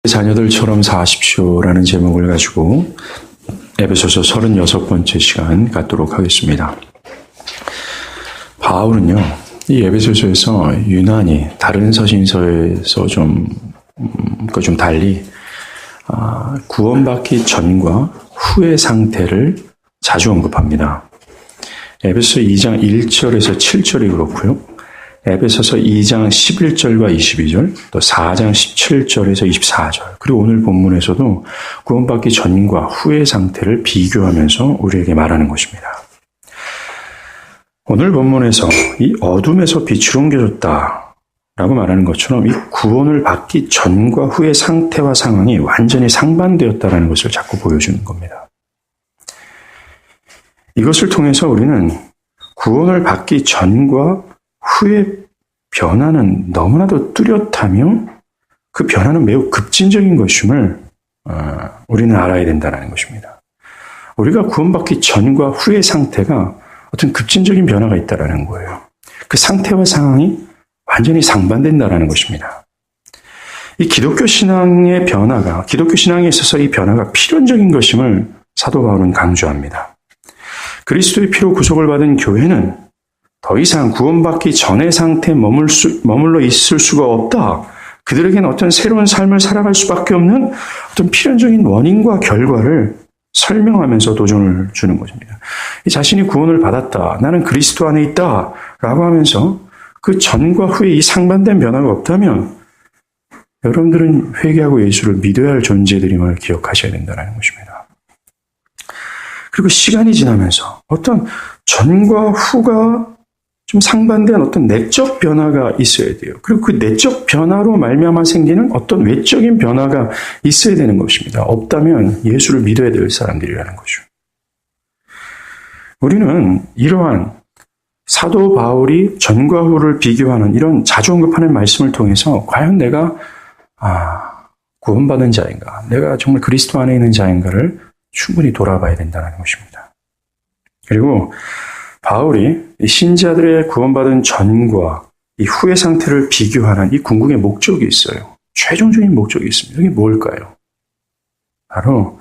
자녀들처럼 사십시오라는 제목을 가지고 에베소서 36번째 시간 갖도록 하겠습니다. 바울은요, 이 에베소서에서 유난히 다른 서신서에서 좀 달리 구원받기 전과 후의 상태를 자주 언급합니다. 에베소서 2장 1절에서 7절이 그렇고요. 에베소서 2장 11절과 22절, 또 4장 17절에서 24절, 그리고 오늘 본문에서도 구원받기 전과 후의 상태를 비교하면서 우리에게 말하는 것입니다. 오늘 본문에서 이 어둠에서 빛으로 옮겨졌다 라고 말하는 것처럼 이 구원을 받기 전과 후의 상태와 상황이 완전히 상반되었다라는 것을 자꾸 보여주는 겁니다. 이것을 통해서 우리는 구원을 받기 전과 후의 변화는 너무나도 뚜렷하며 그 변화는 매우 급진적인 것임을 우리는 알아야 된다는 것입니다. 우리가 구원받기 전과 후의 상태가 어떤 급진적인 변화가 있다는 거예요. 그 상태와 상황이 완전히 상반된다는 것입니다. 이 기독교 신앙의 변화가, 기독교 신앙에 있어서 이 변화가 필연적인 것임을 사도 바울은 강조합니다. 그리스도의 피로 구속을 받은 교회는 더 이상 구원받기 전의 상태에 머물러 있을 수가 없다. 그들에게는 어떤 새로운 삶을 살아갈 수밖에 없는 어떤 필연적인 원인과 결과를 설명하면서 도전을 주는 것입니다. 자신이 구원을 받았다. 나는 그리스도 안에 있다. 라고 하면서 그 전과 후에 이 상반된 변화가 없다면 여러분들은 회개하고 예수를 믿어야 할 존재들임을 기억하셔야 된다는 것입니다. 그리고 시간이 지나면서 어떤 전과 후가 좀 상반된 어떤 내적 변화가 있어야 돼요. 그리고 그 내적 변화로 말미암아 생기는 어떤 외적인 변화가 있어야 되는 것입니다. 없다면 예수를 믿어야 될 사람들이라는 거죠. 우리는 이러한 사도 바울이 전과 후를 비교하는 이런 자주 언급하는 말씀을 통해서 과연 내가 구원받은 자인가, 내가 정말 그리스도 안에 있는 자인가를 충분히 돌아봐야 된다는 것입니다. 그리고 바울이 신자들의 구원받은 전과 이 후의 상태를 비교하는 이 궁극의 목적이 있어요. 최종적인 목적이 있습니다. 이게 뭘까요? 바로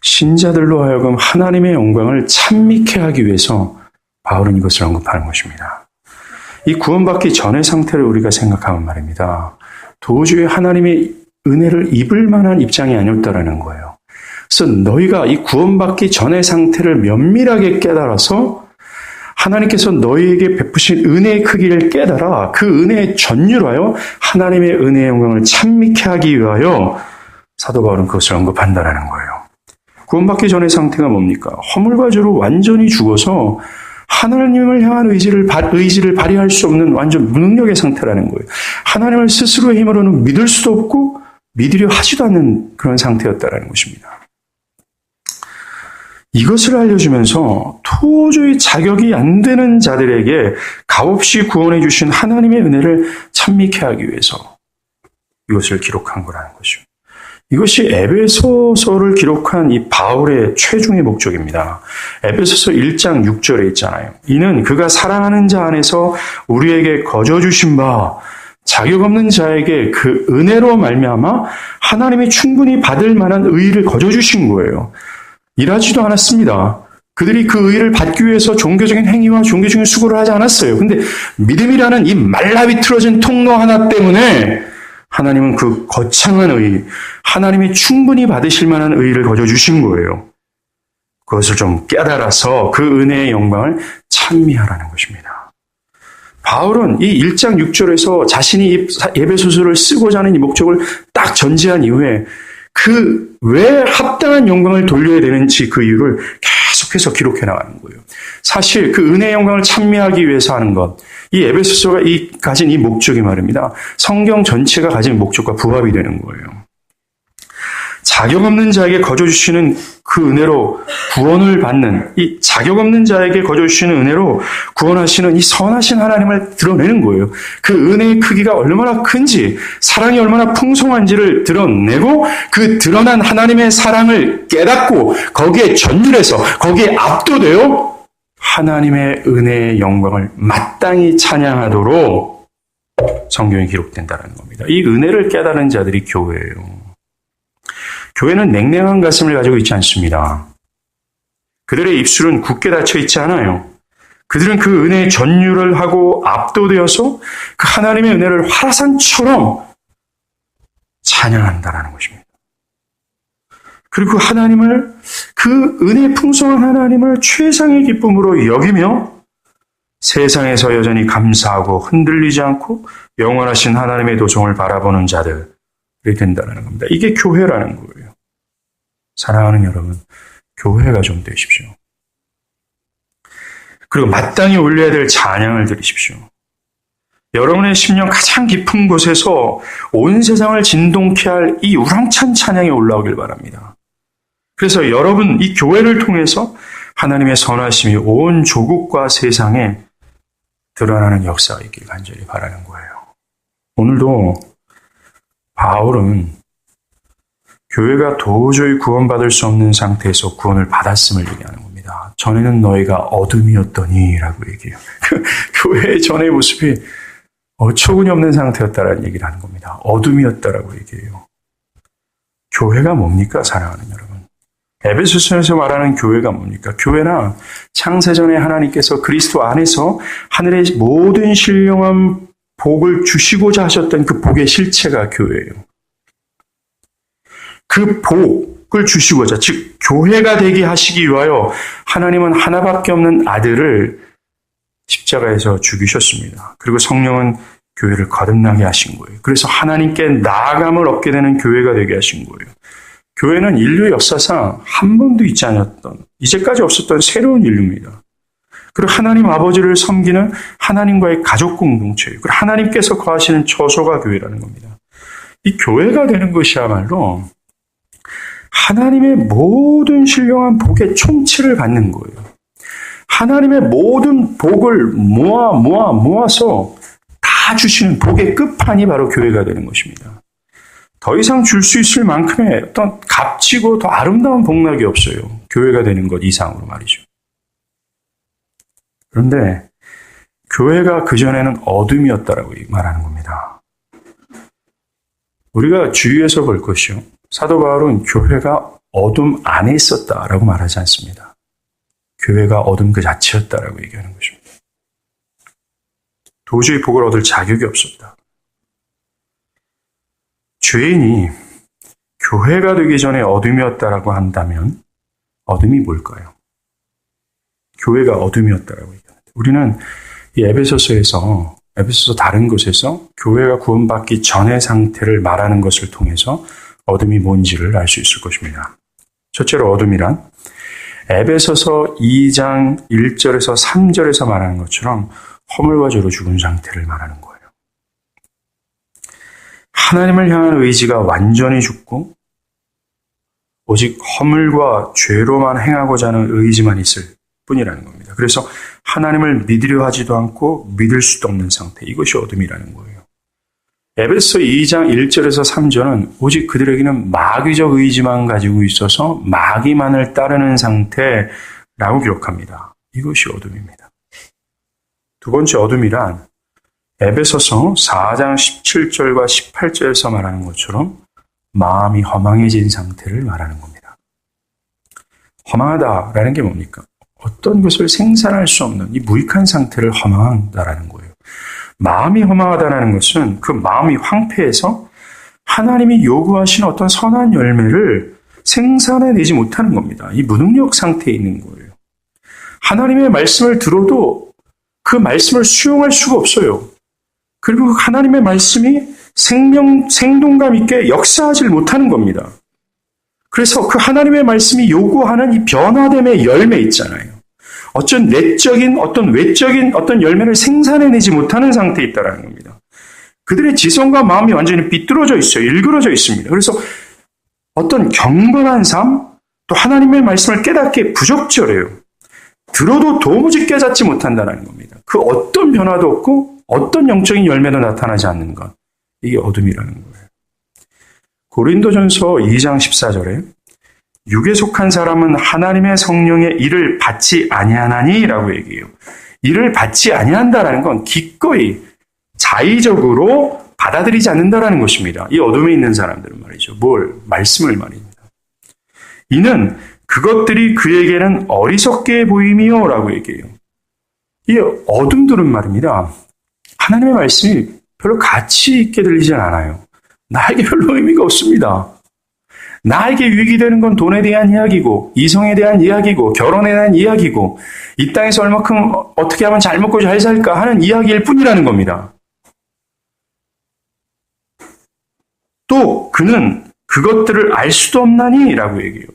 신자들로 하여금 하나님의 영광을 찬미케 하기 위해서 바울은 이것을 언급하는 것입니다. 이 구원받기 전의 상태를 우리가 생각하면 말입니다. 도저히 하나님의 은혜를 입을 만한 입장이 아니었다라는 거예요. 그래서 너희가 이 구원받기 전의 상태를 면밀하게 깨달아서 하나님께서 너희에게 베푸신 은혜의 크기를 깨달아 그 은혜에 전율하여 하나님의 은혜의 영광을 찬미케 하기 위하여 사도 바울은 그것을 언급한다는 거예요. 구원받기 전의 상태가 뭡니까? 허물과 죄로 완전히 죽어서 하나님을 향한 의지를 발휘할 수 없는 완전 무능력의 상태라는 거예요. 하나님을 스스로의 힘으로는 믿을 수도 없고 믿으려 하지도 않는 그런 상태였다는 것입니다. 이것을 알려주면서 도저히 자격이 안 되는 자들에게 값없이 구원해 주신 하나님의 은혜를 찬미케 하기 위해서 이것을 기록한 거라는 거죠. 이것이 에베소서를 기록한 이 바울의 최종의 목적입니다. 에베소서 1장 6절에 있잖아요. 이는 그가 사랑하는 자 안에서 우리에게 거저 주신 바 자격 없는 자에게 그 은혜로 말미암아 하나님이 충분히 받을 만한 의의를 거저 주신 거예요. 일하지도 않았습니다. 그들이 그 의의를 받기 위해서 종교적인 행위와 종교적인 수고를 하지 않았어요. 근데 믿음이라는 이 말라비틀어진 통로 하나 때문에 하나님은 그 거창한 의의, 하나님이 충분히 받으실 만한 의의를 거저 주신 거예요. 그것을 좀 깨달아서 그 은혜의 영광을 찬미하라는 것입니다. 바울은 이 1장 6절에서 자신이 이 에베소서를 쓰고자 하는 이 목적을 딱 전제한 이후에 그 왜 합당한 영광을 돌려야 되는지 그 이유를 계속해서 기록해 나가는 거예요. 사실 그 은혜의 영광을 찬미하기 위해서 하는 것, 이 에베소서가 가진 이 목적이 말입니다. 성경 전체가 가진 목적과 부합이 되는 거예요. 자격 없는 자에게 거저 주시는 그 은혜로 구원을 받는, 이 자격 없는 자에게 거저 주시는 은혜로 구원하시는 이 선하신 하나님을 드러내는 거예요. 그 은혜의 크기가 얼마나 큰지, 사랑이 얼마나 풍성한지를 드러내고 그 드러난 하나님의 사랑을 깨닫고 거기에 전율해서 거기에 압도되어 하나님의 은혜의 영광을 마땅히 찬양하도록 성경에 기록된다는 겁니다. 이 은혜를 깨달은 자들이 교회예요. 교회는 냉랭한 가슴을 가지고 있지 않습니다. 그들의 입술은 굳게 닫혀 있지 않아요. 그들은 그 은혜의 전율을 하고 압도되어서 그 하나님의 은혜를 화산처럼 찬양한다라는 것입니다. 그리고 그 하나님을, 그 은혜 풍성한 하나님을 최상의 기쁨으로 여기며 세상에서 여전히 감사하고 흔들리지 않고 영원하신 하나님의 도성을 바라보는 자들이 된다는 겁니다. 이게 교회라는 거예요. 사랑하는 여러분, 교회가 좀 되십시오. 그리고 마땅히 올려야 될 찬양을 드리십시오. 여러분의 심령 가장 깊은 곳에서 온 세상을 진동케 할 이 우렁찬 찬양이 올라오길 바랍니다. 그래서 여러분, 이 교회를 통해서 하나님의 선하심이 온 조국과 세상에 드러나는 역사가 있길 간절히 바라는 거예요. 오늘도 바울은 교회가 도저히 구원받을 수 없는 상태에서 구원을 받았음을 얘기하는 겁니다. 전에는 너희가 어둠이었더니 라고 얘기해요. 교회의 전의 모습이 어처구니 없는 상태였다라는 얘기를 하는 겁니다. 어둠이었다라고 얘기해요. 교회가 뭡니까, 사랑하는 여러분? 에베소서에서 말하는 교회가 뭡니까? 교회나 창세전에 하나님께서 그리스도 안에서 하늘의 모든 신령한 복을 주시고자 하셨던 그 복의 실체가 교회예요. 그 복을 주시고자, 즉 교회가 되게 하시기 위하여 하나님은 하나밖에 없는 아들을 십자가에서 죽이셨습니다. 그리고 성령은 교회를 거듭나게 하신 거예요. 그래서 하나님께 나아감을 얻게 되는 교회가 되게 하신 거예요. 교회는 인류 역사상 한 번도 있지 않았던, 이제까지 없었던 새로운 인류입니다. 그리고 하나님 아버지를 섬기는 하나님과의 가족 공동체예요. 그리고 하나님께서 거하시는 처소가 교회라는 겁니다. 이 교회가 되는 것이야말로 하나님의 모든 신령한 복의 총체를 받는 거예요. 하나님의 모든 복을 모아서 다 주시는 복의 끝판이 바로 교회가 되는 것입니다. 더 이상 줄 수 있을 만큼의 어떤 값지고 더 아름다운 복락이 없어요. 교회가 되는 것 이상으로 말이죠. 그런데 교회가 그전에는 어둠이었다라고 말하는 겁니다. 우리가 주위에서 볼 것이요. 사도 바울은 교회가 어둠 안에 있었다라고 말하지 않습니다. 교회가 어둠 그 자체였다라고 얘기하는 것입니다. 도저히 복을 얻을 자격이 없었다. 죄인이 교회가 되기 전에 어둠이었다라고 한다면 어둠이 뭘까요? 교회가 어둠이었다라고 얘기합니다. 우리는 이 에베소서 다른 곳에서 교회가 구원받기 전의 상태를 말하는 것을 통해서 어둠이 뭔지를 알 수 있을 것입니다. 첫째로 어둠이란 에베소서 2장 1절에서 3절에서 말하는 것처럼 허물과 죄로 죽은 상태를 말하는 거예요. 하나님을 향한 의지가 완전히 죽고 오직 허물과 죄로만 행하고자 하는 의지만 있을 뿐이라는 겁니다. 그래서 하나님을 믿으려 하지도 않고 믿을 수도 없는 상태, 이것이 어둠이라는 거예요. 에베소 2장 1절에서 3절은 오직 그들에게는 마귀적 의지만 가지고 있어서 마귀만을 따르는 상태라고 기록합니다. 이것이 어둠입니다. 두 번째 어둠이란 에베소서 4장 17절과 18절에서 말하는 것처럼 마음이 허망해진 상태를 말하는 겁니다. 허망하다라는 게 뭡니까? 어떤 것을 생산할 수 없는 이 무익한 상태를 허망하다라는 거예요. 마음이 허망하다는 것은 그 마음이 황폐해서 하나님이 요구하신 어떤 선한 열매를 생산해내지 못하는 겁니다. 이 무능력 상태에 있는 거예요. 하나님의 말씀을 들어도 그 말씀을 수용할 수가 없어요. 그리고 하나님의 말씀이 생동감 있게 역사하지 못하는 겁니다. 그래서 그 하나님의 말씀이 요구하는 이 변화됨의 열매 있잖아요. 어떤 내적인, 어떤 외적인 어떤 열매를 생산해내지 못하는 상태에 있다는 겁니다. 그들의 지성과 마음이 완전히 삐뚤어져 있어요. 일그러져 있습니다. 그래서 어떤 경건한 삶, 또 하나님의 말씀을 깨닫기에 부적절해요. 들어도 도무지 깨닫지 못한다는 겁니다. 그 어떤 변화도 없고 어떤 영적인 열매도 나타나지 않는 것. 이게 어둠이라는 거예요. 고린도전서 2장 14절에 육에 속한 사람은 하나님의 성령의 일을 받지 아니하나니라고 얘기해요. 일을 받지 아니한다라는 건 기꺼이 자의적으로 받아들이지 않는다라는 것입니다. 이 어둠에 있는 사람들은 말이죠. 말씀을 말입니다. 이는 그것들이 그에게는 어리석게 보임이요 라고 얘기해요. 이 어둠들은 말입니다. 하나님의 말씀이 별로 가치 있게 들리진 않아요. 나에게 별로 의미가 없습니다. 나에게 유익이 되는 건 돈에 대한 이야기고, 이성에 대한 이야기고, 결혼에 대한 이야기고, 이 땅에서 얼마큼 어떻게 하면 잘 먹고 잘 살까 하는 이야기일 뿐이라는 겁니다. 또 그는 그것들을 알 수도 없나니 라고 얘기해요.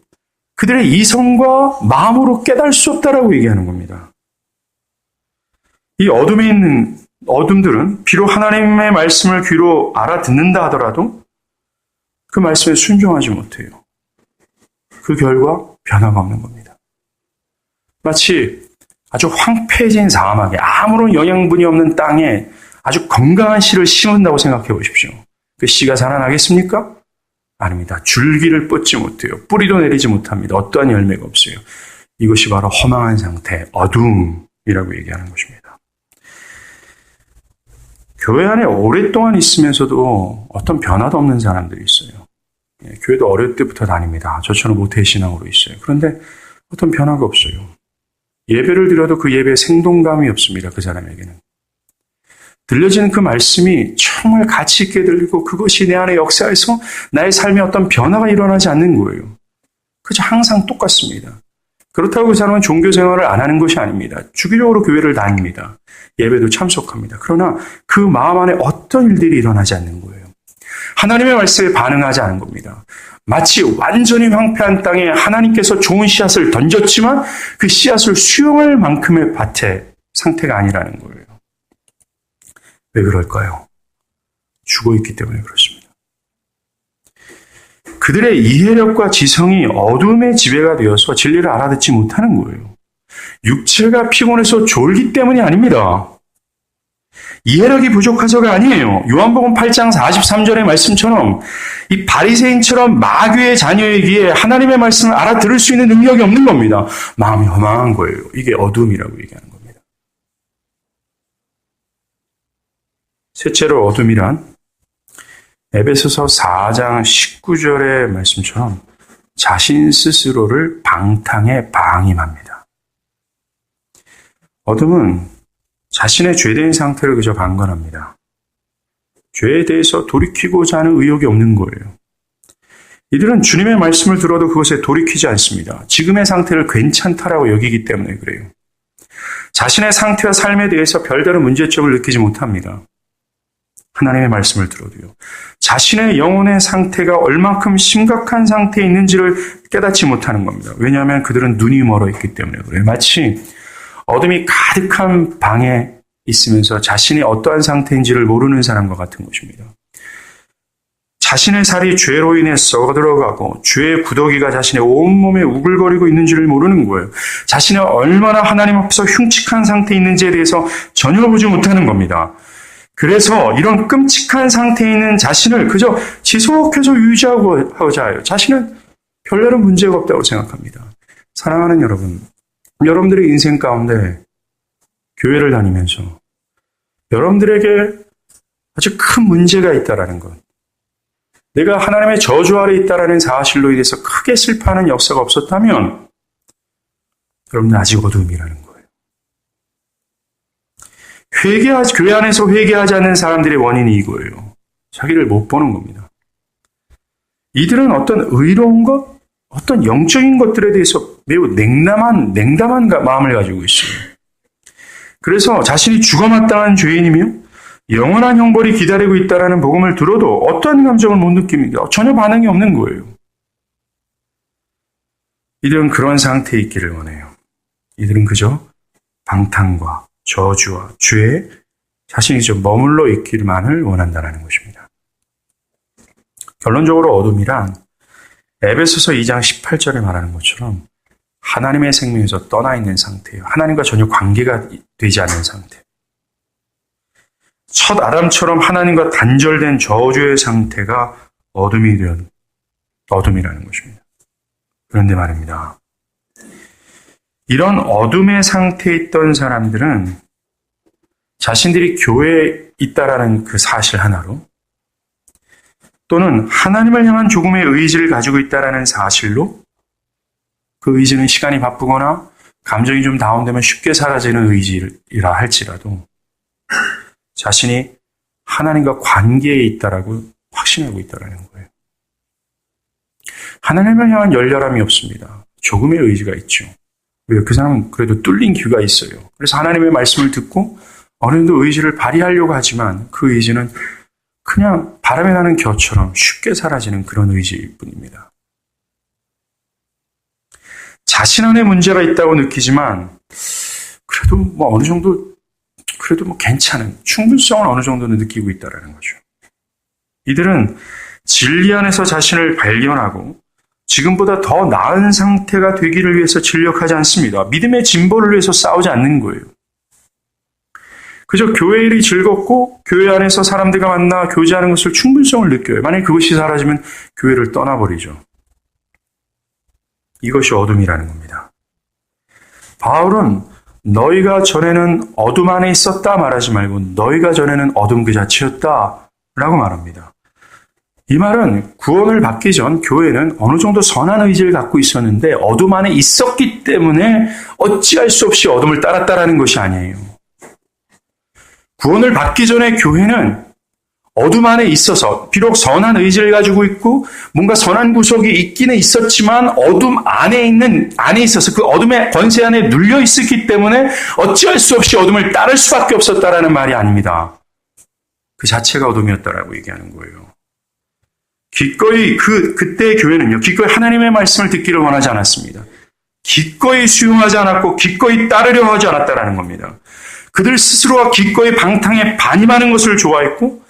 그들의 이성과 마음으로 깨달을 수 없다라고 얘기하는 겁니다. 이 어둠에 있는 어둠들은 비록 하나님의 말씀을 귀로 알아듣는다 하더라도 그 말씀에 순종하지 못해요. 그 결과 변화가 없는 겁니다. 마치 아주 황폐해진 사막에 아무런 영양분이 없는 땅에 아주 건강한 씨를 심은다고 생각해 보십시오. 그 씨가 자라나겠습니까? 아닙니다. 줄기를 뻗지 못해요. 뿌리도 내리지 못합니다. 어떠한 열매가 없어요. 이것이 바로 허망한 상태, 어둠이라고 얘기하는 것입니다. 교회 안에 오랫동안 있으면서도 어떤 변화도 없는 사람들이 있어요. 교회도 어릴 때부터 다닙니다. 저처럼 모태신앙으로 있어요. 그런데 어떤 변화가 없어요. 예배를 드려도 그 예배에 생동감이 없습니다. 그 사람에게는. 들려지는 그 말씀이 정말 가치 있게 들리고 그것이 내 안에 역사에서 나의 삶에 어떤 변화가 일어나지 않는 거예요. 그저 항상 똑같습니다. 그렇다고 그 사람은 종교 생활을 안 하는 것이 아닙니다. 주기적으로 교회를 다닙니다. 예배도 참석합니다. 그러나 그 마음 안에 어떤 일들이 일어나지 않는 거예요. 하나님의 말씀에 반응하지 않은 겁니다. 마치 완전히 황폐한 땅에 하나님께서 좋은 씨앗을 던졌지만 그 씨앗을 수용할 만큼의 밭의 상태가 아니라는 거예요. 왜 그럴까요? 죽어있기 때문에 그렇습니다. 그들의 이해력과 지성이 어둠의 지배가 되어서 진리를 알아듣지 못하는 거예요. 육체가 피곤해서 졸기 때문이 아닙니다. 이해력이 부족해서가 아니에요. 요한복음 8장 43절의 말씀처럼 이 바리새인처럼 마귀의 자녀이기에 하나님의 말씀을 알아들을 수 있는 능력이 없는 겁니다. 마음이 허망한 거예요. 이게 어둠이라고 얘기하는 겁니다. 셋째로 어둠이란 에베소서 4장 19절의 말씀처럼 자신 스스로를 방탕에 방임합니다. 어둠은 자신의 죄된 상태를 그저 방관합니다. 죄에 대해서 돌이키고자 하는 의욕이 없는 거예요. 이들은 주님의 말씀을 들어도 그것에 돌이키지 않습니다. 지금의 상태를 괜찮다라고 여기기 때문에 그래요. 자신의 상태와 삶에 대해서 별다른 문제점을 느끼지 못합니다. 하나님의 말씀을 들어도요. 자신의 영혼의 상태가 얼만큼 심각한 상태에 있는지를 깨닫지 못하는 겁니다. 왜냐하면 그들은 눈이 멀어 있기 때문에 그래요. 마치 어둠이 가득한 방에 있으면서 자신이 어떠한 상태인지를 모르는 사람과 같은 것입니다. 자신의 살이 죄로 인해 썩어들어가고 죄의 구더기가 자신의 온몸에 우글거리고 있는지를 모르는 거예요. 자신이 얼마나 하나님 앞에서 흉측한 상태에 있는지에 대해서 전혀 보지 못하는 겁니다. 그래서 이런 끔찍한 상태에 있는 자신을 그저 지속해서 유지하고자 해요. 자신은 별다른 문제가 없다고 생각합니다. 사랑하는 여러분, 여러분들의 인생 가운데 교회를 다니면서 여러분들에게 아주 큰 문제가 있다라는 것, 내가 하나님의 저주 아래 있다라는 사실로 인해서 크게 슬퍼하는 역사가 없었다면 여러분은 아직 어둠이라는 거예요. 교회 안에서 회개하지 않는 사람들의 원인이 이거예요. 자기를 못 보는 겁니다. 이들은 어떤 의로운 것, 어떤 영적인 것들에 대해서 매우 냉담한 마음을 가지고 있어요. 그래서 자신이 죽어마땅한 죄인이며 영원한 형벌이 기다리고 있다는 복음을 들어도 어떠한 감정을 못 느낍니다. 전혀 반응이 없는 거예요. 이들은 그런 상태에 있기를 원해요. 이들은 그저 방탕과 저주와 죄에 자신이 좀 머물러 있기만을 원한다는 것입니다. 결론적으로 어둠이란 에베소서 2장 18절에 말하는 것처럼 하나님의 생명에서 떠나 있는 상태예요. 하나님과 전혀 관계가 되지 않는 상태. 첫 아담처럼 하나님과 단절된 저주의 상태가 어둠이라는 것입니다. 그런데 말입니다. 이런 어둠의 상태에 있던 사람들은 자신들이 교회에 있다라는 그 사실 하나로 또는 하나님을 향한 조금의 의지를 가지고 있다라는 사실로 그 의지는 시간이 바쁘거나 감정이 좀 다운되면 쉽게 사라지는 의지라 할지라도 자신이 하나님과 관계에 있다라고 확신하고 있다라는 거예요. 하나님을 향한 열렬함이 없습니다. 조금의 의지가 있죠. 왜요? 그 사람은 그래도 뚫린 귀가 있어요. 그래서 하나님의 말씀을 듣고 어느 정도 의지를 발휘하려고 하지만 그 의지는 그냥 바람에 나는 겨처럼 쉽게 사라지는 그런 의지일 뿐입니다. 자신 안에 문제가 있다고 느끼지만 그래도 어느 정도 괜찮은 충분성을 어느 정도는 느끼고 있다라는 거죠. 이들은 진리 안에서 자신을 발견하고 지금보다 더 나은 상태가 되기를 위해서 진력하지 않습니다. 믿음의 진보를 위해서 싸우지 않는 거예요. 그저 교회 일이 즐겁고 교회 안에서 사람들과 만나 교제하는 것을 충분성을 느껴요. 만약에 그것이 사라지면 교회를 떠나버리죠. 이것이 어둠이라는 겁니다. 바울은 너희가 전에는 어둠 안에 있었다 말하지 말고 너희가 전에는 어둠 그 자체였다 라고 말합니다. 이 말은 구원을 받기 전 교회는 어느 정도 선한 의지를 갖고 있었는데 어둠 안에 있었기 때문에 어찌할 수 없이 어둠을 따랐다라는 것이 아니에요. 구원을 받기 전에 교회는 어둠 안에 있어서 비록 선한 의지를 가지고 있고 뭔가 선한 구석이 있기는 있었지만 어둠 안에 있어서 그 어둠의 권세 안에 눌려 있었기 때문에 어찌할 수 없이 어둠을 따를 수밖에 없었다라는 말이 아닙니다. 그 자체가 어둠이었다라고 얘기하는 거예요. 기꺼이 그때의 교회는요, 기꺼이 하나님의 말씀을 듣기를 원하지 않았습니다. 기꺼이 수용하지 않았고 기꺼이 따르려 하지 않았다라는 겁니다. 그들 스스로가 기꺼이 방탕에 반임하는 것을 좋아했고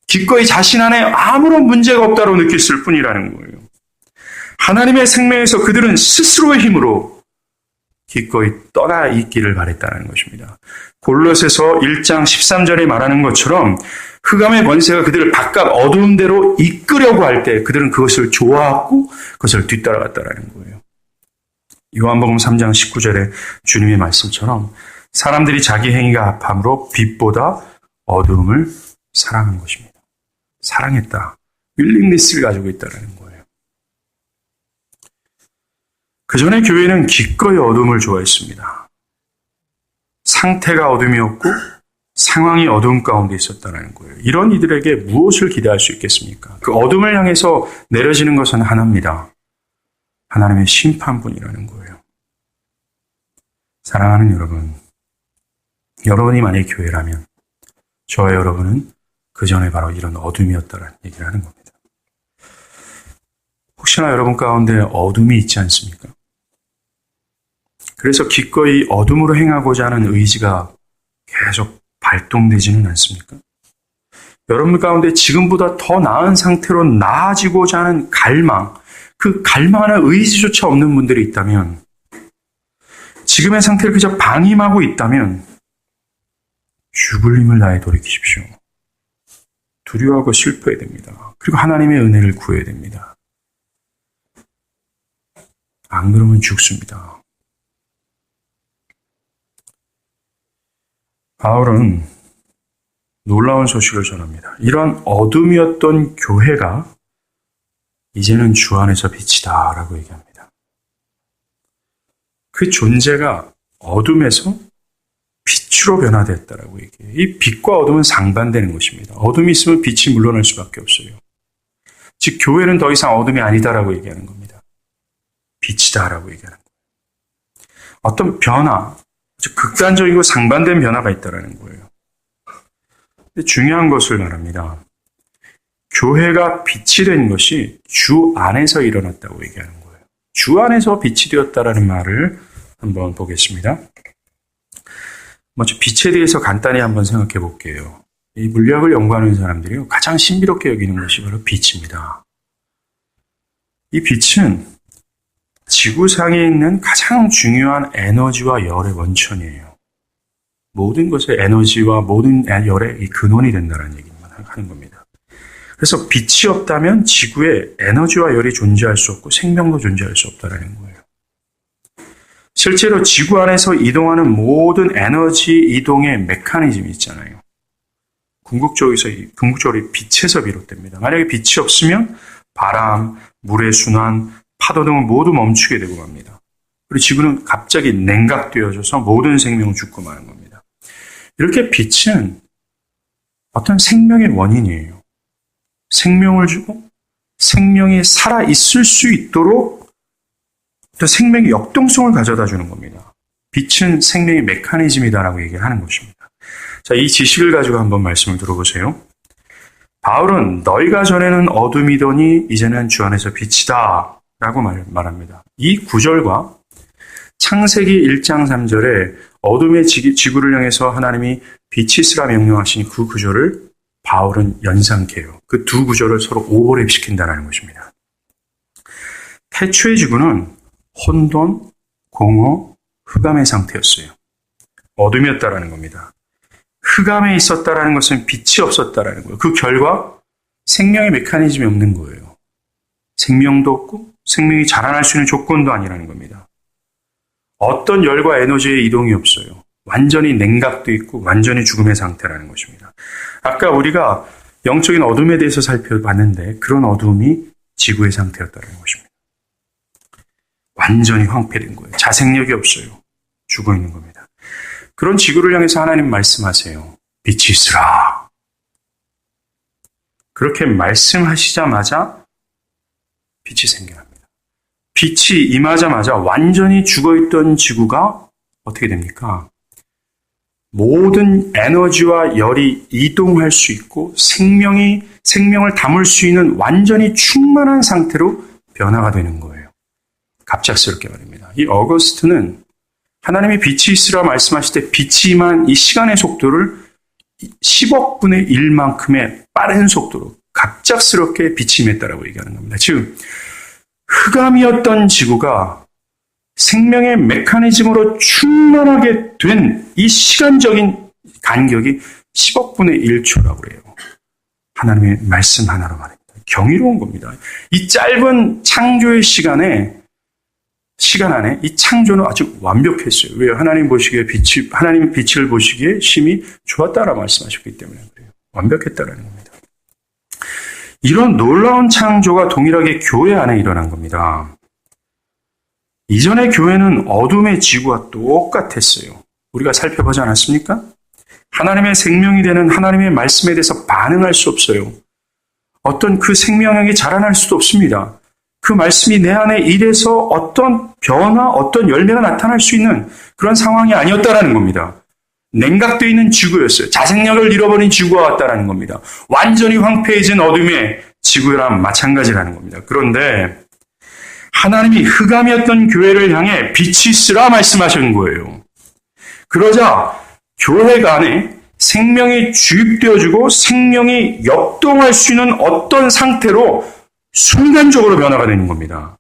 기꺼이 자신 안에 아무런 문제가 없다고 느꼈을 뿐이라는 거예요. 하나님의 생명에서 그들은 스스로의 힘으로 기꺼이 떠나 있기를 바랬다는 것입니다. 골로새서 1장 13절에 말하는 것처럼 흑암의 권세가 그들을 바깥 어두운 데로 이끄려고 할 때 그들은 그것을 좋아하고 그것을 뒤따라갔다는 거예요. 요한복음 3장 19절에 주님의 말씀처럼 사람들이 자기 행위가 합함으로 빛보다 어두움을 사랑한 것입니다. 사랑했다. 윌링리스를 가지고 있다는 거예요. 그 전에 교회는 기꺼이 어둠을 좋아했습니다. 상태가 어둠이었고 상황이 어둠 가운데 있었다는 거예요. 이런 이들에게 무엇을 기대할 수 있겠습니까? 그 어둠을 향해서 내려지는 것은 하나입니다. 하나님의 심판뿐이라는 거예요. 사랑하는 여러분, 여러분이 만약에 교회라면 저와 여러분은 그 전에 바로 이런 어둠이었다라는 얘기를 하는 겁니다. 혹시나 여러분 가운데 어둠이 있지 않습니까? 그래서 기꺼이 어둠으로 행하고자 하는 의지가 계속 발동되지는 않습니까? 여러분 가운데 지금보다 더 나은 상태로 나아지고자 하는 갈망, 그 갈망하는 의지조차 없는 분들이 있다면, 지금의 상태를 그저 방임하고 있다면 죽을 힘을 다해 돌이키십시오. 두려워하고 슬퍼야 됩니다. 그리고 하나님의 은혜를 구해야 됩니다. 안 그러면 죽습니다. 바울은 놀라운 소식을 전합니다. 이런 어둠이었던 교회가 이제는 주 안에서 빛이다 라고 얘기합니다. 그 존재가 어둠에서 빛으로 변화됐다라고 얘기해요. 이 빛과 어둠은 상반되는 것입니다. 어둠이 있으면 빛이 물러날 수밖에 없어요. 즉 교회는 더 이상 어둠이 아니다라고 얘기하는 겁니다. 빛이다라고 얘기하는 거예요. 어떤 변화, 즉 극단적이고 상반된 변화가 있다라는 거예요. 근데 중요한 것을 말합니다. 교회가 빛이 된 것이 주 안에서 일어났다고 얘기하는 거예요. 주 안에서 빛이 되었다라는 말을 한번 보겠습니다. 먼저 빛에 대해서 간단히 한번 생각해 볼게요. 이 물리학을 연구하는 사람들이 가장 신비롭게 여기는 것이 바로 빛입니다. 이 빛은 지구상에 있는 가장 중요한 에너지와 열의 원천이에요. 모든 것의 에너지와 모든 열의 근원이 된다는 얘기만 하는 겁니다. 그래서 빛이 없다면 지구에 에너지와 열이 존재할 수 없고 생명도 존재할 수 없다는 거예요. 실제로 지구 안에서 이동하는 모든 에너지 이동의 메커니즘이 있잖아요. 궁극적으로 빛에서 비롯됩니다. 만약에 빛이 없으면 바람, 물의 순환, 파도 등은 모두 멈추게 되고 맙니다. 그리고 지구는 갑자기 냉각되어져서 모든 생명은 죽고 마는 겁니다. 이렇게 빛은 어떤 생명의 원인이에요. 생명을 주고 생명이 살아있을 수 있도록 또 생명의 역동성을 가져다 주는 겁니다. 빛은 생명의 메커니즘이다라고 얘기를 하는 것입니다. 자, 이 지식을 가지고 한번 말씀을 들어보세요. 바울은 너희가 전에는 어둠이더니 이제는 주 안에서 빛이다 라고 말합니다. 이 구절과 창세기 1장 3절에 어둠의 지구를 향해서 하나님이 빛이 있으라 명령하신 그 구절을 바울은 연상케 해요. 그 두 구절을 서로 오버랩시킨다는 것입니다. 태초의 지구는 혼돈, 공허, 흑암의 상태였어요. 어둠이었다라는 겁니다. 흑암에 있었다라는 것은 빛이 없었다라는 거예요. 그 결과 생명의 메커니즘이 없는 거예요. 생명도 없고 생명이 자라날 수 있는 조건도 아니라는 겁니다. 어떤 열과 에너지의 이동이 없어요. 완전히 냉각돼 있고 완전히 죽음의 상태라는 것입니다. 아까 우리가 영적인 어둠에 대해서 살펴봤는데 그런 어둠이 지구의 상태였다는 것입니다. 완전히 황폐된 거예요. 자생력이 없어요. 죽어 있는 겁니다. 그런 지구를 향해서 하나님 말씀하세요. 빛이 있으라. 그렇게 말씀하시자마자 빛이 생겨납니다. 빛이 임하자마자 완전히 죽어있던 지구가 어떻게 됩니까? 모든 에너지와 열이 이동할 수 있고 생명을 담을 수 있는 완전히 충만한 상태로 변화가 되는 거예요. 갑작스럽게 말입니다. 이 어거스트는 하나님이 빛이 있으라 말씀하실 때 빛이 임한 이 시간의 속도를 10억 분의 1만큼의 빠른 속도로 갑작스럽게 빛이 임했다라고 얘기하는 겁니다. 즉 흑암이었던 지구가 생명의 메커니즘으로 충만하게 된 이 시간적인 간격이 10억 분의 1초라고 그래요. 하나님의 말씀 하나로 말입니다. 경이로운 겁니다. 이 짧은 창조의 시간 안에 이 창조는 아주 완벽했어요. 왜요? 하나님 빛을 보시기에 심히 좋았다라 말씀하셨기 때문에 그래요. 완벽했다라는 겁니다. 이런 놀라운 창조가 동일하게 교회 안에 일어난 겁니다. 이전의 교회는 어둠의 지구와 똑같았어요. 우리가 살펴보지 않았습니까? 하나님의 생명이 되는 하나님의 말씀에 대해서 반응할 수 없어요. 어떤 그 생명력이 자라날 수도 없습니다. 그 말씀이 내 안에 일해서 어떤 변화, 어떤 열매가 나타날 수 있는 그런 상황이 아니었다라는 겁니다. 냉각되어 있는 지구였어요. 자생력을 잃어버린 지구와 같다라는 겁니다. 완전히 황폐해진 어둠의 지구랑 마찬가지라는 겁니다. 그런데 하나님이 흑암이었던 교회를 향해 빛이 있으라 말씀하신 거예요. 그러자 교회가 안에 생명이 주입되어지고 생명이 역동할 수 있는 어떤 상태로 순간적으로 변화가 되는 겁니다.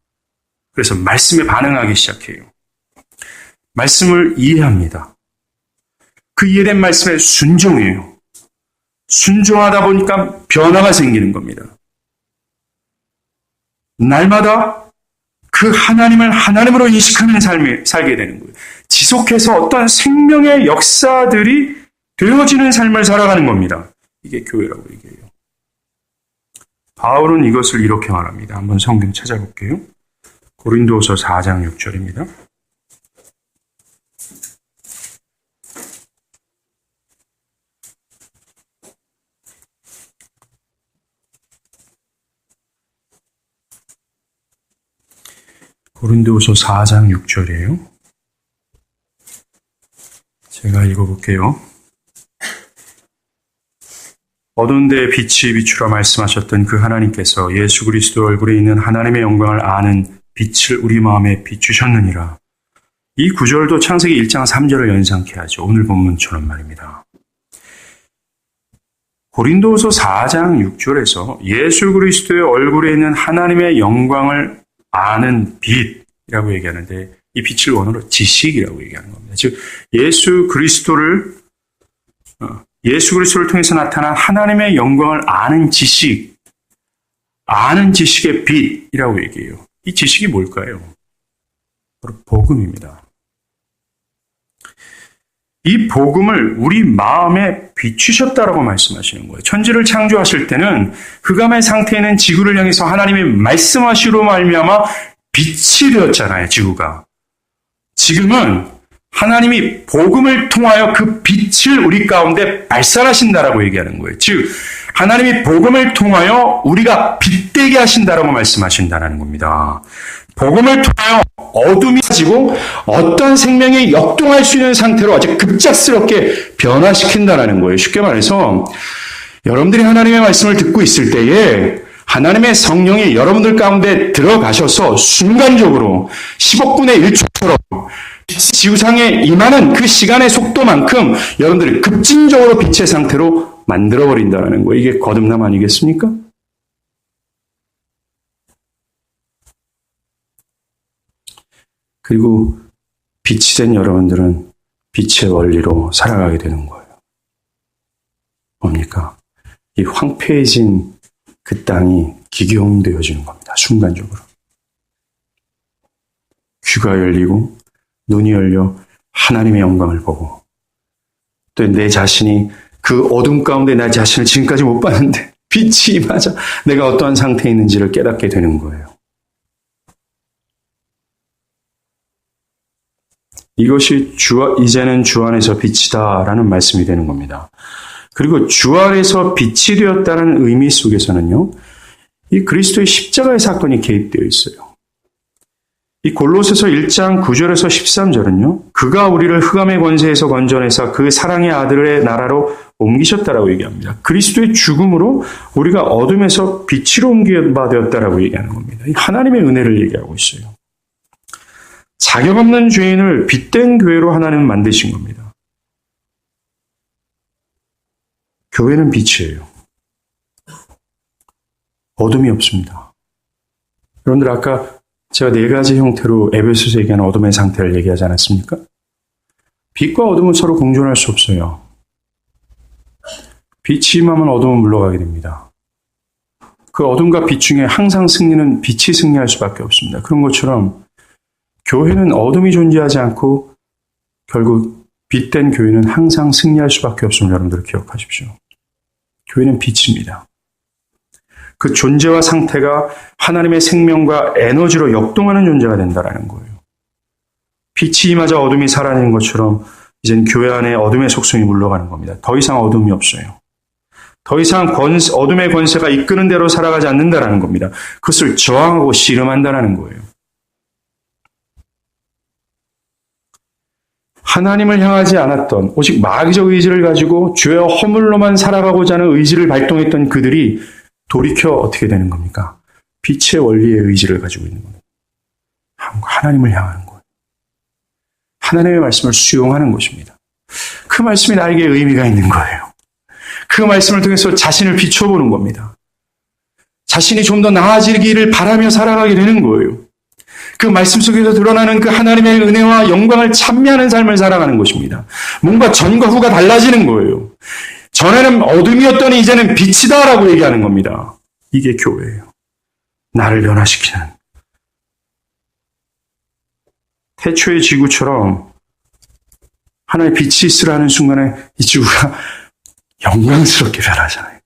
그래서 말씀에 반응하기 시작해요. 말씀을 이해합니다. 그 이해된 말씀에 순종해요. 순종하다 보니까 변화가 생기는 겁니다. 날마다 그 하나님을 하나님으로 인식하는 삶을 살게 되는 거예요. 지속해서 어떤 생명의 역사들이 되어지는 삶을 살아가는 겁니다. 이게 교회라고 얘기해요. 바울은 이것을 이렇게 말합니다. 한번 성경 찾아볼게요. 고린도후서 4장 6절입니다. 고린도후서 4장 6절이에요. 제가 읽어볼게요. 어두운 데에 빛이 비추라 말씀하셨던 그 하나님께서 예수 그리스도 얼굴에 있는 하나님의 영광을 아는 빛을 우리 마음에 비추셨느니라. 이 구절도 창세기 1장 3절을 연상케 하죠. 오늘 본문처럼 말입니다. 고린도후서 4장 6절에서 예수 그리스도의 얼굴에 있는 하나님의 영광을 아는 빛이라고 얘기하는데 이 빛을 원어로 지식이라고 얘기하는 겁니다. 즉 예수 그리스도를 통해서 나타난 하나님의 영광을 아는 지식의 빛이라고 얘기해요. 이 지식이 뭘까요? 바로 복음입니다. 이 복음을 우리 마음에 비추셨다라고 말씀하시는 거예요. 천지를 창조하실 때는 흑암의 상태에 있는 지구를 향해서 하나님이 말씀하시로 말미암아 빛이 되었잖아요. 지구가. 지금은 하나님이 복음을 통하여 그 빛을 우리 가운데 발산하신다라고 얘기하는 거예요. 즉 하나님이 복음을 통하여 우리가 빛되게 하신다라고 말씀하신다는 겁니다. 복음을 통하여 어둠이 가지고 어떤 생명이 역동할 수 있는 상태로 아주 급작스럽게 변화시킨다는 거예요. 쉽게 말해서 여러분들이 하나님의 말씀을 듣고 있을 때에 하나님의 성령이 여러분들 가운데 들어가셔서 순간적으로 10억분의 1초처럼 지구상에 임하는 그 시간의 속도만큼 여러분들을 급진적으로 빛의 상태로 만들어버린다는 거예요. 이게 거듭남 아니겠습니까? 그리고 빛이 된 여러분들은 빛의 원리로 살아가게 되는 거예요. 뭡니까? 이 황폐해진 그 땅이 기경되어지는 겁니다. 순간적으로. 귀가 열리고 눈이 열려 하나님의 영광을 보고 또 내 자신이 그 어둠 가운데 내 자신을 지금까지 못 봤는데 빛이 임하자 내가 어떠한 상태에 있는지를 깨닫게 되는 거예요. 이것이 이제는 주 안에서 빛이다라는 말씀이 되는 겁니다. 그리고 주 안에서 빛이 되었다는 의미 속에서는요, 이 그리스도의 십자가의 사건이 개입되어 있어요. 이 골로새서 1장 9절에서 13절은요, 그가 우리를 흑암의 권세에서 건져내사 그 사랑의 아들의 나라로 옮기셨다라고 얘기합니다. 그리스도의 죽음으로 우리가 어둠에서 빛으로 옮겨받았다라고 얘기하는 겁니다. 이 하나님의 은혜를 얘기하고 있어요. 자격 없는 죄인을 빛된 교회로 하나님은 만드신 겁니다. 교회는 빛이에요. 어둠이 없습니다. 여러분들 아까 제가 4가지 형태로 에베소서 얘기하는 어둠의 상태를 얘기하지 않았습니까? 빛과 어둠은 서로 공존할 수 없어요. 빛이 임하면 어둠은 물러가게 됩니다. 그 어둠과 빛 중에 항상 승리는 빛이 승리할 수밖에 없습니다. 그런 것처럼 교회는 어둠이 존재하지 않고 결국 빛된 교회는 항상 승리할 수밖에 없음을 여러분들 기억하십시오. 교회는 빛입니다. 그 존재와 상태가 하나님의 생명과 에너지로 역동하는 존재가 된다는 거예요. 빛이 임하자 어둠이 사라지는 것처럼 이젠 교회 안에 어둠의 속성이 물러가는 겁니다. 더 이상 어둠이 없어요. 더 이상 어둠의 권세가 이끄는 대로 살아가지 않는다는 겁니다. 그것을 저항하고 씨름한다는 거예요. 하나님을 향하지 않았던 오직 마귀적 의지를 가지고 죄와 허물로만 살아가고자 하는 의지를 발동했던 그들이 돌이켜 어떻게 되는 겁니까? 빛의 원리의 의지를 가지고 있는 겁니다. 하나님을 향하는 거예요. 하나님의 말씀을 수용하는 것입니다. 그 말씀이 나에게 의미가 있는 거예요. 그 말씀을 통해서 자신을 비춰보는 겁니다. 자신이 좀 더 나아지기를 바라며 살아가게 되는 거예요. 그 말씀 속에서 드러나는 그 하나님의 은혜와 영광을 찬미하는 삶을 살아가는 것입니다. 뭔가 전과 후가 달라지는 거예요. 전에는 어둠이었더니 이제는 빛이다라고 얘기하는 겁니다. 이게 교회예요. 나를 변화시키는. 태초의 지구처럼 하나의 빛이 있으라는 순간에 이 지구가 영광스럽게 변하잖아요.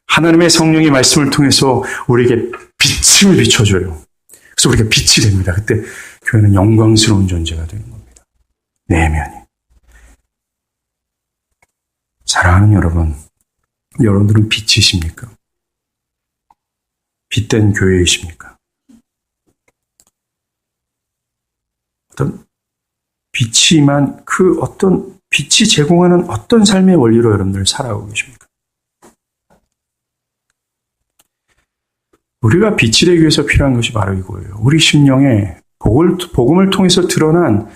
하나님의 성령의 말씀을 통해서 우리에게 빛을 비춰줘요. 그래서 우리가 빛이 됩니다. 그때 교회는 영광스러운 존재가 되는 겁니다. 내면이. 사랑하는 여러분, 여러분들은 빛이십니까? 빛된 교회이십니까? 어떤 빛이만 그 어떤 빛이 제공하는 어떤 삶의 원리로 여러분들 살아가고 계십니까? 우리가 빛이 되기 위해서 필요한 것이 바로 이거예요. 우리 심령에 복음을 통해서 드러난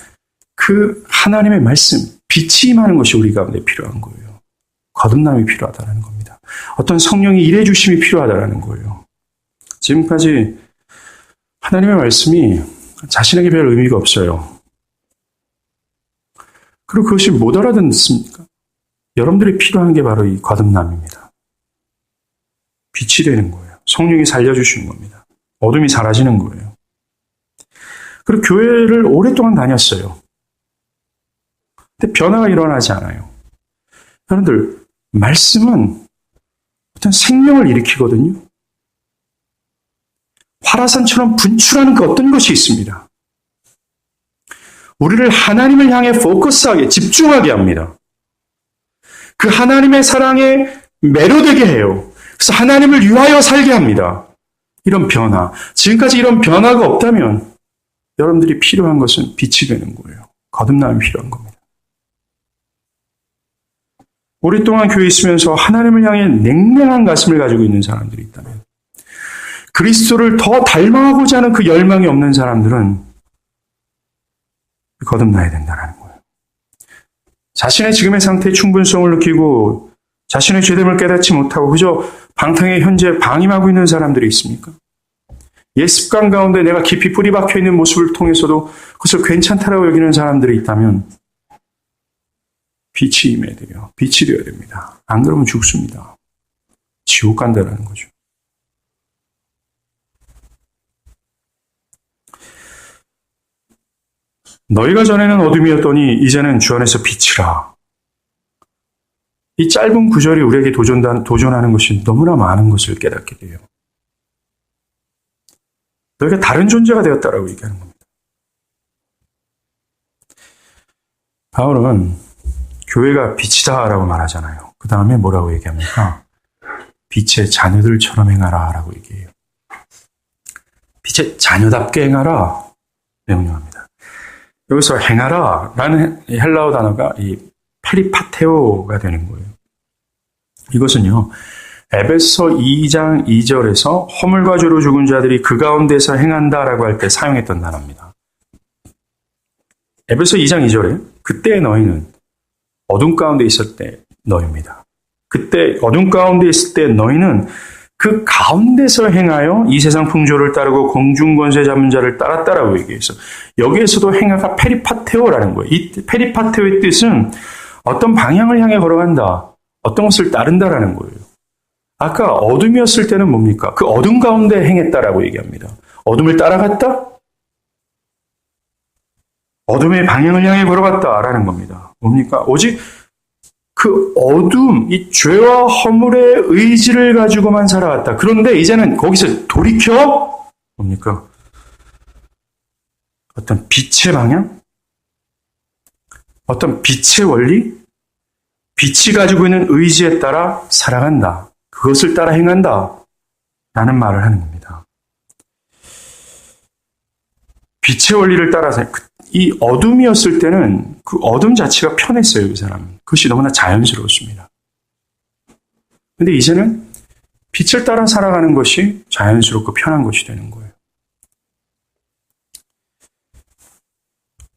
그 하나님의 말씀, 빛이 임하는 것이 우리 가운데 필요한 거예요. 거듭남이 필요하다는 겁니다. 어떤 성령의 일해 주심이 필요하다는 거예요. 지금까지 하나님의 말씀이 자신에게 별 의미가 없어요. 그리고 그것이 못 알아듣습니까? 여러분들이 필요한 게 바로 이 거듭남입니다. 빛이 되는 거예요. 성령이 살려주시는 겁니다. 어둠이 사라지는 거예요. 그리고 교회를 오랫동안 다녔어요. 근데 변화가 일어나지 않아요. 여러분들, 말씀은 어떤 생명을 일으키거든요. 화라산처럼 분출하는 그 어떤 것이 있습니다. 우리를 하나님을 향해 포커스하게, 집중하게 합니다. 그 하나님의 사랑에 매료되게 해요. 그래서 하나님을 위하여 살게 합니다. 이런 변화. 지금까지 이런 변화가 없다면 여러분들이 필요한 것은 빛이 되는 거예요. 거듭남이 필요한 겁니다. 오랫동안 교회에 있으면서 하나님을 향해 냉랭한 가슴을 가지고 있는 사람들이 있다면, 그리스도를 더 닮아가고자 하는 그 열망이 없는 사람들은 거듭나야 된다는 거예요. 자신의 지금의 상태의 충분성을 느끼고 자신의 죄됨을 깨닫지 못하고 그저 방탕의 현재에 방임하고 있는 사람들이 있습니까? 옛 습관 가운데 내가 깊이 뿌리 박혀 있는 모습을 통해서도 그것을 괜찮다라고 여기는 사람들이 있다면 빛이 임해야 돼요. 빛이 되어야 됩니다. 안 그러면 죽습니다. 지옥 간다라는 거죠. 너희가 전에는 어둠이었더니 이제는 주 안에서 빛이라. 이 짧은 구절이 우리에게 도전하는 것이 너무나 많은 것을 깨닫게 돼요. 너희가 다른 존재가 되었다라고 얘기하는 겁니다. 바울은 교회가 빛이다라고 말하잖아요. 그 다음에 뭐라고 얘기합니까? 빛의 자녀들처럼 행하라 라고 얘기해요. 빛의 자녀답게 행하라. 명령합니다. 여기서 행하라 라는 헬라어 단어가 이 페리파테오가 되는 거예요. 이것은요, 에베소 2장 2절에서 허물과 죄로 죽은 자들이 그 가운데서 행한다라고 할 때 사용했던 단어입니다. 에베소 2장 2절에 그때 너희는 어둠 가운데 있을 때 너희입니다. 그때 어둠 가운데 있을 때 너희는 그 가운데서 행하여 이 세상 풍조를 따르고 공중권세 잡은 자를 따랐다라고 얘기해서 여기에서도 행하가 페리파테오라는 거예요. 이 페리파테오의 뜻은 어떤 방향을 향해 걸어간다, 어떤 것을 따른다라는 거예요. 아까 어둠이었을 때는 뭡니까? 그 어둠 가운데 행했다라고 얘기합니다. 어둠을 따라갔다? 어둠의 방향을 향해 걸어갔다라는 겁니다. 뭡니까? 오직 그 어둠, 이 죄와 허물의 의지를 가지고만 살아갔다. 그런데 이제는 거기서 돌이켜 뭡니까? 어떤 빛의 방향? 어떤 빛의 원리? 빛이 가지고 있는 의지에 따라 살아간다. 그것을 따라 행한다. 라는 말을 하는 겁니다. 빛의 원리를 따라서 이 어둠이었을 때는 그 어둠 자체가 편했어요. 그 사람은. 그것이 너무나 자연스러웠습니다. 근데 이제는 빛을 따라 살아가는 것이 자연스럽고 편한 것이 되는 거예요.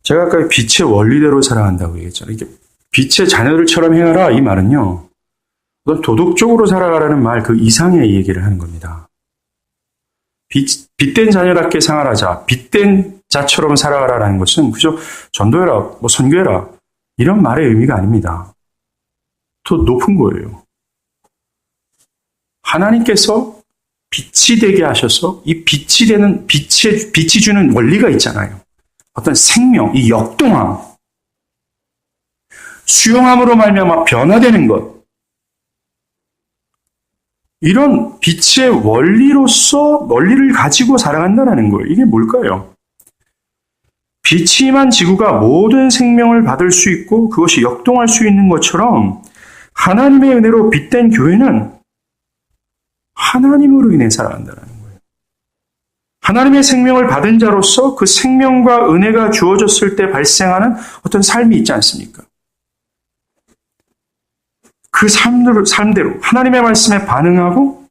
제가 아까 빛의 원리대로 살아간다고 얘기했잖아요. 이게 빛의 자녀들처럼 행하라 이 말은요, 도덕적으로 살아가라는 말 그 이상의 얘기를 하는 겁니다. 빛된 자녀답게 생활하자, 빛된 자처럼 살아가라는 것은 그저 전도해라, 선교해라 이런 말의 의미가 아닙니다. 더 높은 거예요. 하나님께서 빛이 되게 하셔서 이 빛이 되는 빛이 주는 원리가 있잖아요. 어떤 생명, 이 역동함, 수용함으로 말미암아 변화되는 것. 이런 빛의 원리를 가지고 살아간다는 거예요. 이게 뭘까요? 빛이 임한 지구가 모든 생명을 받을 수 있고 그것이 역동할 수 있는 것처럼 하나님의 은혜로 빛된 교회는 하나님으로 인해 살아간다는 거예요. 하나님의 생명을 받은 자로서 그 생명과 은혜가 주어졌을 때 발생하는 어떤 삶이 있지 않습니까? 그 삶대로 하나님의 말씀에 반응하고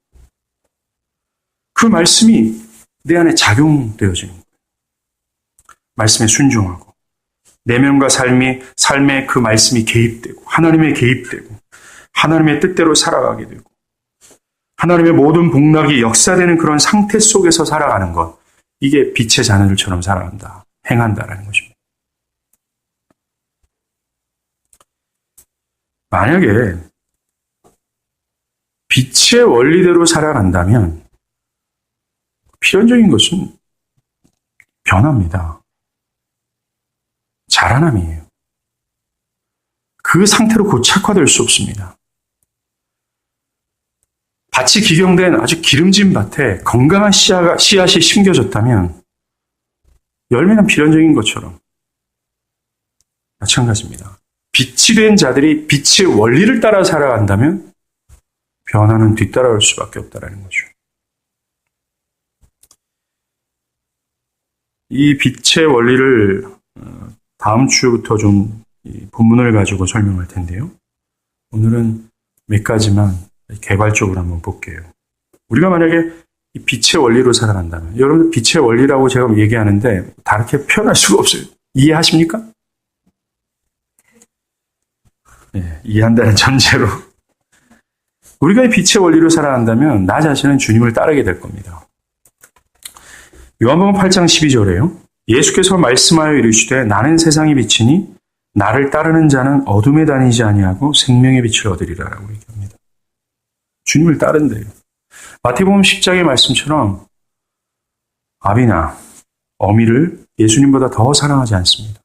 그 말씀이 내 안에 작용되어지는 거예요. 말씀에 순종하고 내면과 삶에 그 말씀이 개입되고 하나님의 개입되고 하나님의 뜻대로 살아가게 되고 하나님의 모든 복락이 역사되는 그런 상태 속에서 살아가는 것, 이게 빛의 자녀들처럼 살아간다, 행한다라는 것입니다. 만약에 빛의 원리대로 살아간다면 필연적인 것은 변화입니다. 자라남이에요. 그 상태로 고착화될 수 없습니다. 밭이 기경된 아주 기름진 밭에 건강한 씨앗이 심겨졌다면 열매는 필연적인 것처럼 마찬가지입니다. 빛이 된 자들이 빛의 원리를 따라 살아간다면 변화는 뒤따라올 수밖에 없다는 거죠. 이 빛의 원리를 다음 주부터 좀 본문을 가지고 설명할 텐데요. 오늘은 몇 가지만 개괄적으로 한번 볼게요. 우리가 만약에 이 빛의 원리로 살아간다면, 여러분 빛의 원리라고 제가 얘기하는데 다르게 표현할 수가 없어요. 이해하십니까? 네, 이해한다는 전제로. 우리가 이 빛의 원리로 살아간다면 나 자신은 주님을 따르게 될 겁니다. 요한복음 8장 12절에요. 예수께서 말씀하여 이르시되 나는 세상의 빛이니 나를 따르는 자는 어둠에 다니지 아니하고 생명의 빛을 얻으리라라고 얘기합니다. 주님을 따른대요. 마태복음 10장의 말씀처럼 아비나 어미를 예수님보다 더 사랑하지 않습니다.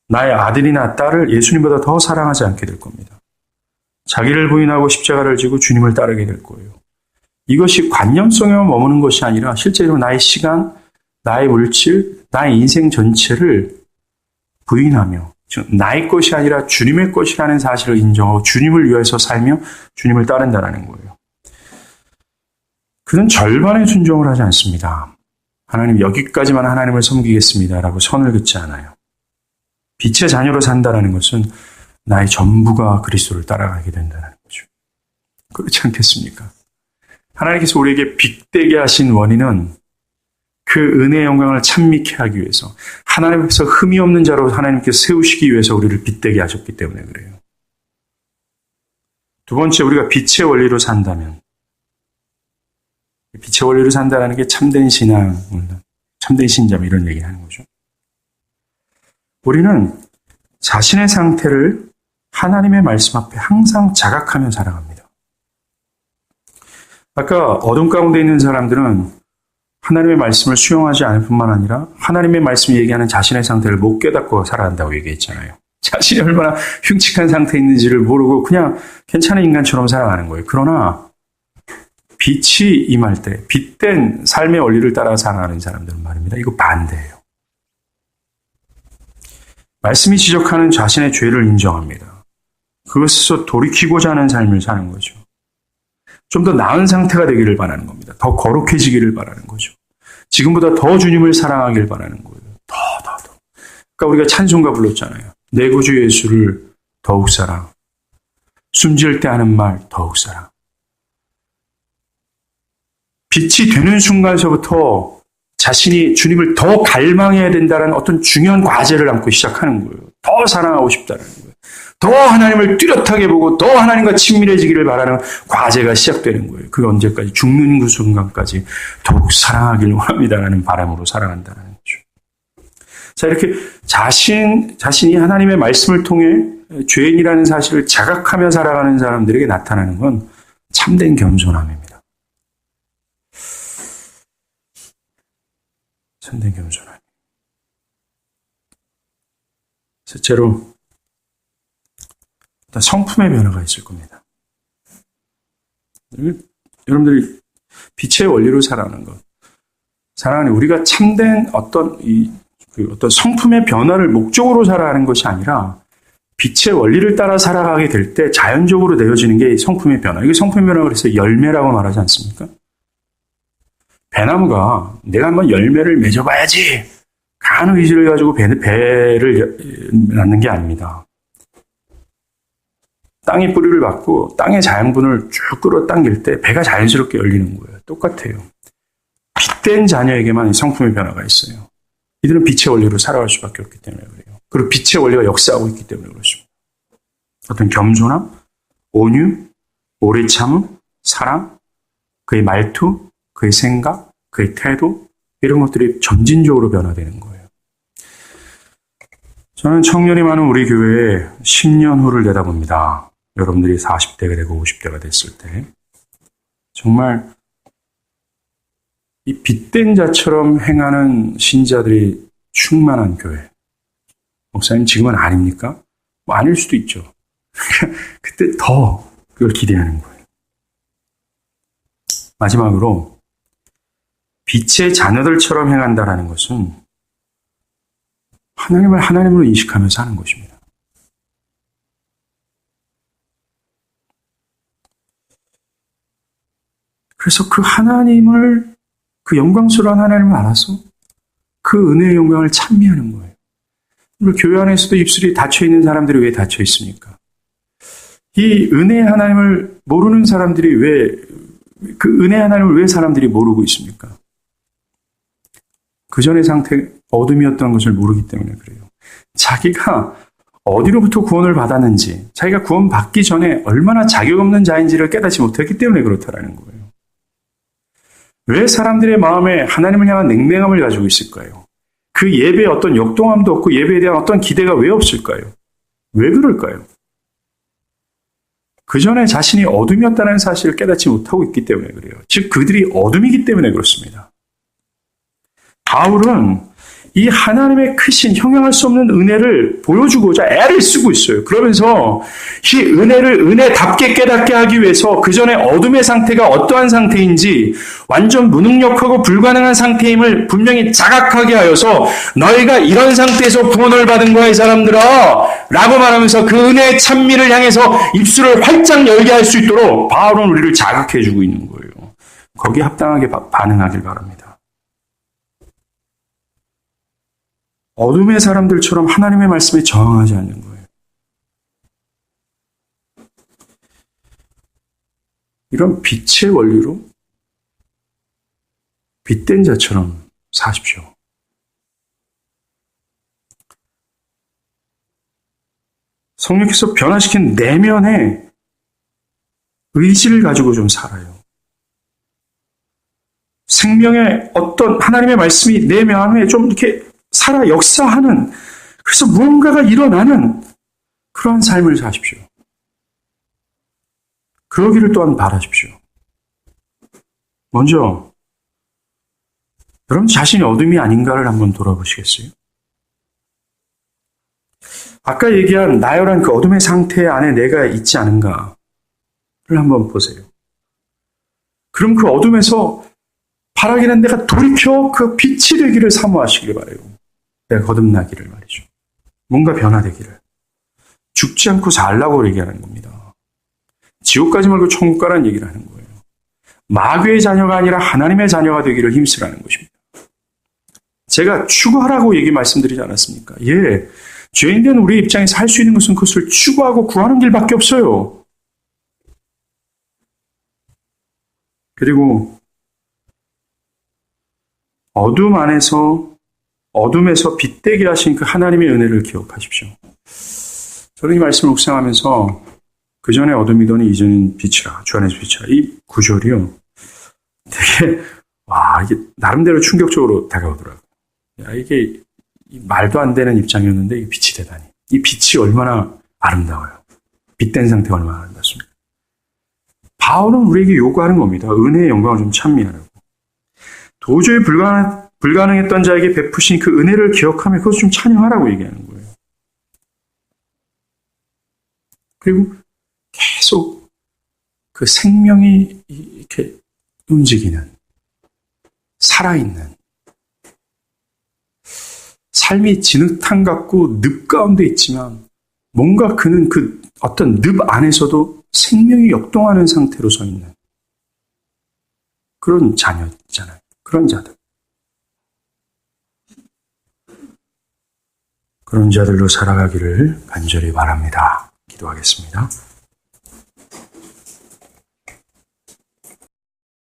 나의 아들이나 딸을 예수님보다 더 사랑하지 않게 될 겁니다. 자기를 부인하고 십자가를 지고 주님을 따르게 될 거예요. 이것이 관념성에만 머무는 것이 아니라 실제로 나의 시간, 나의 물질, 나의 인생 전체를 부인하며 나의 것이 아니라 주님의 것이라는 사실을 인정하고 주님을 위해서 살며 주님을 따른다는 거예요. 그는 절반의 순종을 하지 않습니다. 하나님 여기까지만 하나님을 섬기겠습니다라고 선을 긋지 않아요. 빛의 자녀로 산다는 것은 나의 전부가 그리스도를 따라가게 된다는 거죠. 그렇지 않겠습니까? 하나님께서 우리에게 빛되게 하신 원인은 그 은혜의 영광을 찬미케 하기 위해서 하나님 앞에서 흠이 없는 자로 하나님께서 세우시기 위해서 우리를 빛되게 하셨기 때문에 그래요. 두 번째, 우리가 빛의 원리로 산다면, 빛의 원리로 산다는 게 참된 신앙, 참된 신자면 이런 얘기를 하는 거죠. 우리는 자신의 상태를 하나님의 말씀 앞에 항상 자각하며 살아갑니다. 아까 어둠 가운데 있는 사람들은 하나님의 말씀을 수용하지 않을 뿐만 아니라 하나님의 말씀이 얘기하는 자신의 상태를 못 깨닫고 살아간다고 얘기했잖아요. 자신이 얼마나 흉측한 상태에 있는지를 모르고 그냥 괜찮은 인간처럼 살아가는 거예요. 그러나 빛이 임할 때 빛된 삶의 원리를 따라 살아가는 사람들은 말입니다. 이거 반대예요. 말씀이 지적하는 자신의 죄를 인정합니다. 그것에서 돌이키고자 하는 삶을 사는 거죠. 좀 더 나은 상태가 되기를 바라는 겁니다. 더 거룩해지기를 바라는 거죠. 지금보다 더 주님을 사랑하길 바라는 거예요. 더. 그러니까 우리가 찬송가 불렀잖아요. 내 구주 예수를 더욱 사랑. 숨질 때 하는 말 더욱 사랑. 빛이 되는 순간서부터 자신이 주님을 더 갈망해야 된다는 어떤 중요한 과제를 안고 시작하는 거예요. 더 사랑하고 싶다는 거예요. 더 하나님을 뚜렷하게 보고 더 하나님과 친밀해지기를 바라는 과제가 시작되는 거예요. 그게 언제까지? 죽는 그 순간까지 더욱 사랑하기를 원합니다라는 바람으로 살아간다는 거죠. 자, 이렇게 자신이 하나님의 말씀을 통해 죄인이라는 사실을 자각하며 살아가는 사람들에게 나타나는 건 참된 겸손함입니다. 참된 겸손함. 셋째로 성품의 변화가 있을 겁니다. 여러분들이 빛의 원리로 살아가는 것, 살아가는 우리가 참된 어떤 성품의 변화를 목적으로 살아가는 것이 아니라 빛의 원리를 따라 살아가게 될 때 자연적으로 내어지는 게 성품의 변화. 이게 성품의 변화가 그래서 열매라고 말하지 않습니까? 배나무가 내가 한번 열매를 맺어봐야지 강한 의지를 가지고 배를 낳는 게 아닙니다. 땅에 뿌리를 받고 땅의 자양분을 쭉 끌어당길 때 배가 자연스럽게 열리는 거예요. 똑같아요. 빛된 자녀에게만 성품의 변화가 있어요. 이들은 빛의 원리로 살아갈 수밖에 없기 때문에 그래요. 그리고 빛의 원리가 역사하고 있기 때문에 그렇습니다. 어떤 겸손함, 온유, 오래 참음, 사랑, 그의 말투, 그의 생각, 그의 태도 이런 것들이 점진적으로 변화되는 거예요. 저는 청년이 많은 우리 교회에 10년 후를 내다봅니다. 여러분들이 40대가 되고 50대가 됐을 때 정말 이 빛된 자처럼 행하는 신자들이 충만한 교회. 목사님 지금은 아닙니까? 뭐 아닐 수도 있죠. 그때 더 그걸 기대하는 거예요. 마지막으로 빛의 자녀들처럼 행한다라는 것은 하나님을 하나님으로 인식하면서 하는 것입니다. 그래서 그 하나님을, 그 영광스러운 하나님을 알아서 그 은혜의 영광을 찬미하는 거예요. 교회 안에서도 입술이 닫혀있는 사람들이 왜 닫혀 있습니까? 이 은혜의 하나님을 모르는 사람들이 그 은혜의 하나님을 왜 사람들이 모르고 있습니까? 그 전의 상태, 어둠이었던 것을 모르기 때문에 그래요. 자기가 어디로부터 구원을 받았는지, 자기가 구원받기 전에 얼마나 자격 없는 자인지를 깨닫지 못했기 때문에 그렇다라는 거예요. 왜 사람들의 마음에 하나님을 향한 냉랭함을 가지고 있을까요? 그 예배에 어떤 역동함도 없고 예배에 대한 어떤 기대가 왜 없을까요? 왜 그럴까요? 그 전에 자신이 어둠이었다는 사실을 깨닫지 못하고 있기 때문에 그래요. 즉 그들이 어둠이기 때문에 그렇습니다. 바울은 이 하나님의 크신 형용할 수 없는 은혜를 보여주고자 애를 쓰고 있어요. 그러면서 이 은혜를 은혜답게 깨닫게 하기 위해서 그 전에 어둠의 상태가 어떠한 상태인지 완전 무능력하고 불가능한 상태임을 분명히 자각하게 하여서 너희가 이런 상태에서 구원을 받은 거야 이 사람들아 라고 말하면서 그 은혜의 찬미를 향해서 입술을 활짝 열게 할 수 있도록 바울은 우리를 자극해 주고 있는 거예요. 거기에 합당하게 반응하길 바랍니다. 어둠의 사람들처럼 하나님의 말씀에 저항하지 않는 거예요. 이런 빛의 원리로 빛된 자처럼 사십시오. 성령께서 변화시킨 내면의 의지를 가지고 좀 살아요. 생명의 어떤 하나님의 말씀이 내 마음에 좀 이렇게 살아 역사하는, 그래서 무언가가 일어나는 그러한 삶을 사십시오. 그러기를 또한 바라십시오. 먼저 여러분 자신이 어둠이 아닌가를 한번 돌아보시겠어요? 아까 얘기한 나열한 그 어둠의 상태 안에 내가 있지 않은가를 한번 보세요. 그럼 그 어둠에서 바라기는 내가 돌이켜 그 빛이 되기를 사모하시길 바라요. 내가 거듭나기를 말이죠. 뭔가 변화되기를. 죽지 않고 살라고 얘기하는 겁니다. 지옥 가지 말고 천국 가라는 얘기를 하는 거예요. 마귀의 자녀가 아니라 하나님의 자녀가 되기를 힘쓰라는 것입니다. 제가 추구하라고 말씀드리지 않았습니까? 예, 죄인된 우리 입장에서 할 수 있는 것은 그것을 추구하고 구하는 길밖에 없어요. 그리고 어둠에서 빛되게 하신 그 하나님의 은혜를 기억하십시오. 저는 이 말씀을 묵상하면서 그 전에 어둠이더니 이제는 빛이라, 주 안에서 빛이라. 이 구절이요. 되게, 이게 나름대로 충격적으로 다가오더라고요. 이게 말도 안 되는 입장이었는데 이 빛이 되다니. 이 빛이 얼마나 아름다워요. 빛된 상태가 얼마나 아름답습니까? 바울은 우리에게 요구하는 겁니다. 은혜의 영광을 좀 찬미하라고. 도저히 불가능했던 자에게 베푸신 그 은혜를 기억하며 그것을 좀 찬양하라고 얘기하는 거예요. 그리고 계속 그 생명이 이렇게 움직이는, 살아있는, 삶이 진흙탕 같고 늪 가운데 있지만 뭔가 그는 그 어떤 늪 안에서도 생명이 역동하는 상태로 서 있는 그런 자녀잖아요. 그런 자들. 그런 자들로 살아가기를 간절히 바랍니다. 기도하겠습니다.